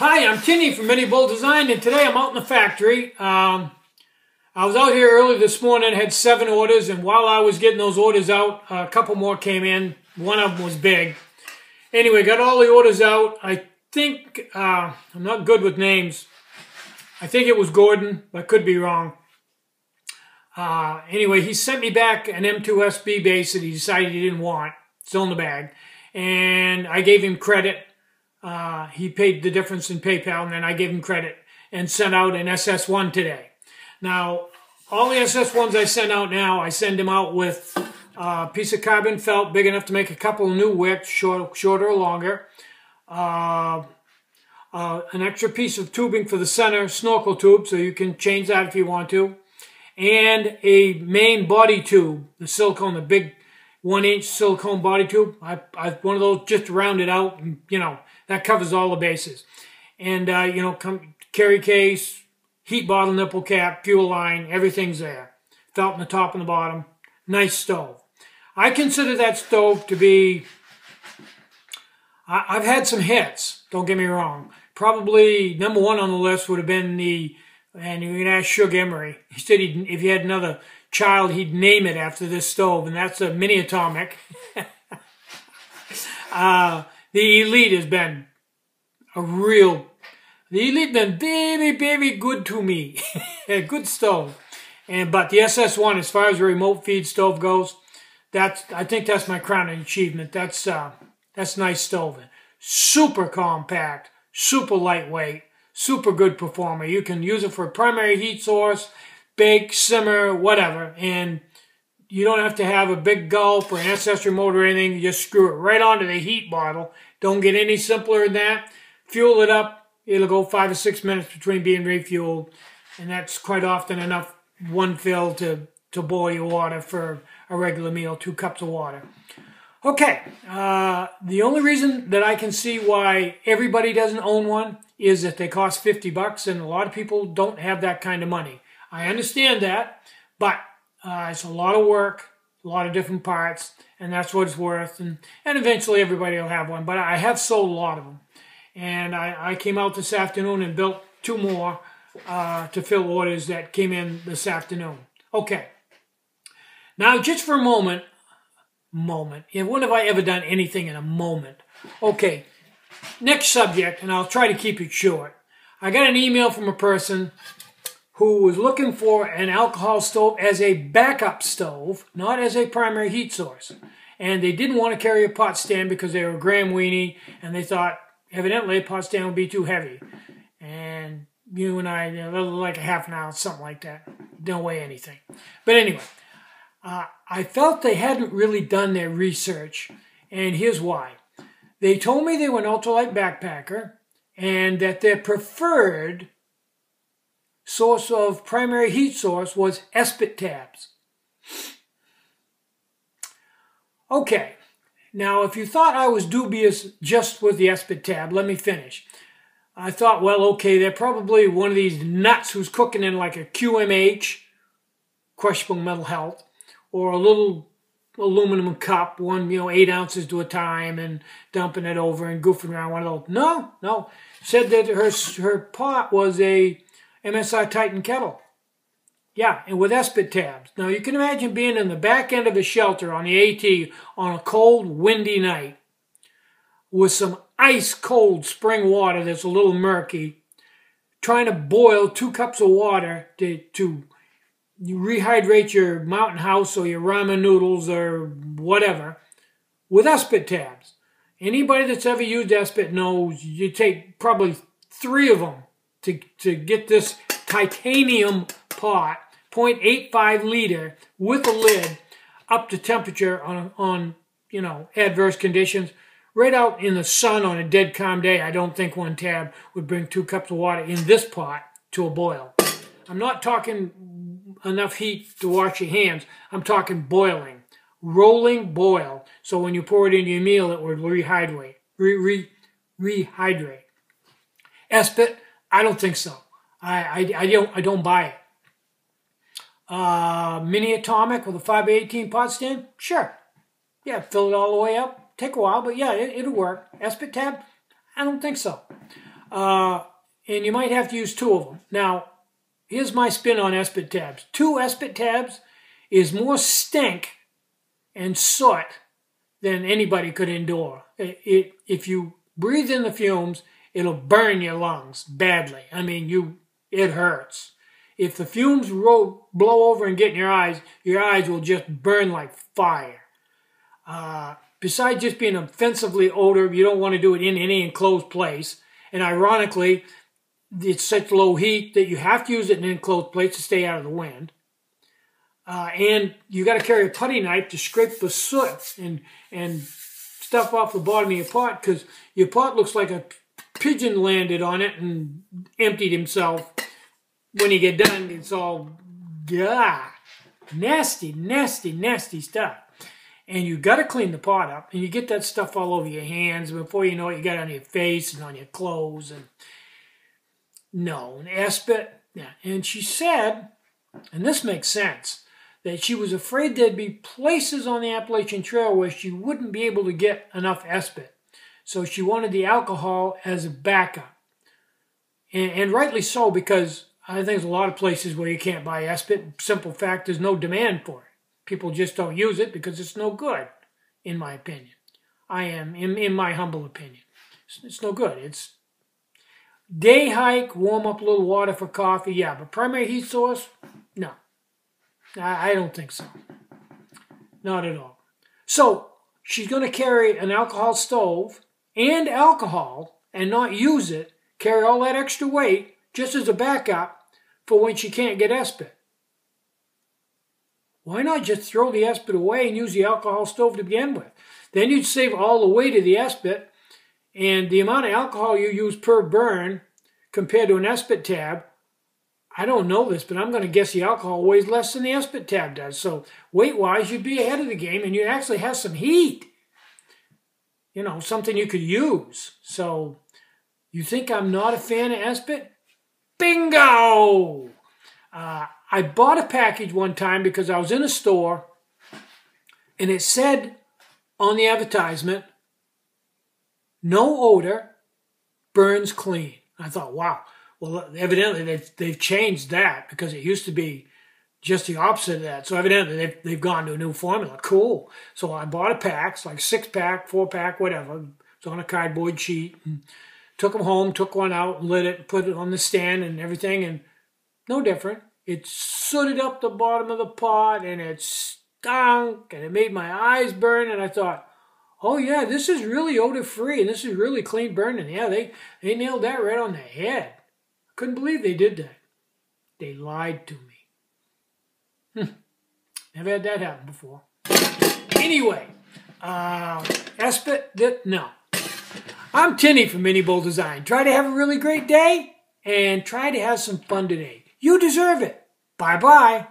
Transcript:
Hi, I'm Kenny from Mini Bull Design, and today I'm out in the factory. I was out here early this morning, had 7 orders, and while I was getting those orders out, a couple more came in. One of them was big. Anyway, got all the orders out. I think, I'm not good with names. I think it was Gordon, but could be wrong. Anyway, he sent me back an M2 SB base that he decided he didn't want. Still in the bag. And I gave him credit. He paid the difference in PayPal, and then I gave him credit and sent out an SS1 today. Now, all the SS1s I send out now, I send them out with a piece of carbon felt big enough to make a couple of new wicks, shorter or longer. An extra piece of tubing for the center snorkel tube, so you can change that if you want to. And a main body tube, the silicone, the big 1-inch silicone body tube. One of those just to round it out, and, that covers all the bases. And, carry case, heat bottle, nipple cap, fuel line, everything's there. Felt in the top and the bottom. Nice stove. I consider that stove to be, I've had some hits, don't get me wrong. Probably number 1 on the list would have been and you can ask Shug Emery. He said if he had another child, he'd name it after this stove, and that's a mini atomic. The Elite has been the Elite been very, very good to me. A good stove. But the SS1, as far as a remote feed stove goes, I think that's my crowning achievement. That's nice stove. Super compact, super lightweight, super good performer. You can use it for a primary heat source, bake, simmer, whatever, and you don't have to have a big gulp or an SS remote or anything. You just screw it right onto the heat bottle. Don't get any simpler than that. Fuel it up. It'll go 5 or 6 minutes between being refueled, and that's quite often enough one fill to boil your water for a regular meal, 2 cups of water. Okay, the only reason that I can see why everybody doesn't own one is that they cost $50, and a lot of people don't have that kind of money. I understand that, but it's a lot of work, a lot of different parts, and that's what it's worth. And eventually everybody will have one, but I have sold a lot of them. And I came out this afternoon and built 2 more to fill orders that came in this afternoon. Okay. Now, just for a moment, when have I ever done anything in a moment? Okay, next subject, and I'll try to keep it short. I got an email from a person who was looking for an alcohol stove as a backup stove, not as a primary heat source. And they didn't want to carry a pot stand because they were a gram weenie, and they thought, evidently, a pot stand would be too heavy. And you and I, like a half an ounce, something like that. Don't weigh anything. But anyway, I felt they hadn't really done their research, and here's why. They told me they were an ultralight backpacker, and that their preferred source of primary heat source was Esbit tabs. Okay, now if you thought I was dubious just with the Esbit tab, let me finish. I thought, well, okay, they're probably one of these nuts who's cooking in like a QMH, questionable mental health, or a little aluminum cup, 8 ounces to a time, and dumping it over and goofing around one of those. No. Said that her pot was a MSI Titan kettle. Yeah, and with Esbit tabs. Now, you can imagine being in the back end of a shelter on the AT on a cold, windy night with some ice-cold spring water that's a little murky, trying to boil 2 cups of water to rehydrate your mountain house or your ramen noodles or whatever with Esbit tabs. Anybody that's ever used Esbit knows you take probably 3 of them to get this titanium pot, 0.85 liter with a lid up to temperature on adverse conditions. Right out in the sun on a dead calm day, I don't think 1 tab would bring 2 cups of water in this pot to a boil. I'm not talking enough heat to wash your hands. I'm talking boiling. Rolling boil. So when you pour it into your meal, it would rehydrate. Rehydrate. Esbit, I don't think so. I don't buy it. Mini atomic with a 5x18 pot stand? Sure. Yeah, fill it all the way up. Take a while, but yeah, it'll work. Esbit tab? I don't think so. and you might have to use 2 of them. Now, here's my spin on Esbit tabs. 2 Esbit tabs is more stink and soot than anybody could endure. If you breathe in the fumes, it'll burn your lungs badly. I mean, it hurts. If the fumes blow over and get in your eyes will just burn like fire. Besides just being offensively odor, you don't want to do it in any enclosed place. And ironically, it's such low heat that you have to use it in an enclosed place to stay out of the wind. And you got to carry a putty knife to scrape the soot and stuff off the bottom of your pot, because your pot looks like a pigeon landed on it and emptied himself. When you get done, it's all nasty, nasty, nasty stuff. And you got to clean the pot up, and you get that stuff all over your hands. Before you know it, you got it on your face and on your clothes. And no, an Esbit. Yeah. And she said, and this makes sense, that she was afraid there'd be places on the Appalachian Trail where she wouldn't be able to get enough Esbit. So she wanted the alcohol as a backup. And rightly so, because I think there's a lot of places where you can't buy Esbit. Simple fact, there's no demand for it. People just don't use it because it's no good, in my opinion. In my humble opinion. It's no good. It's day hike, warm up a little water for coffee, yeah. But primary heat source, no. I don't think so. Not at all. So she's going to carry an alcohol stove and alcohol and not use it, carry all that extra weight just as a backup for when she can't get Esbit. Why not just throw the Esbit away and use the alcohol stove to begin with? Then you'd save all the weight of the Esbit, and the amount of alcohol you use per burn compared to an Esbit tab, I don't know this, but I'm going to guess the alcohol weighs less than the Esbit tab does. So weight-wise, you'd be ahead of the game, and you'd actually have some heat. You know, something you could use. So you think I'm not a fan of Esbit? Bingo! I bought a package one time because I was in a store, and it said on the advertisement, no odor, burns clean. I thought, wow. Well, evidently they've changed that, because it used to be just the opposite of that. So evidently they've gone to a new formula. Cool. So I bought a pack, it's like 6-pack, 4-pack, whatever. It's on a cardboard sheet. And took them home, took one out, lit it, put it on the stand and everything, and no different. It sooted up the bottom of the pot, and it stunk, and it made my eyes burn, and I thought, oh yeah, this is really odor-free, and this is really clean burning. Yeah, they nailed that right on the head. Couldn't believe they did that. They lied to me. Never had that happen before. Anyway, Esbit, no. I'm Tinny from Mini Bowl Design. Try to have a really great day, and try to have some fun today. You deserve it. Bye-bye.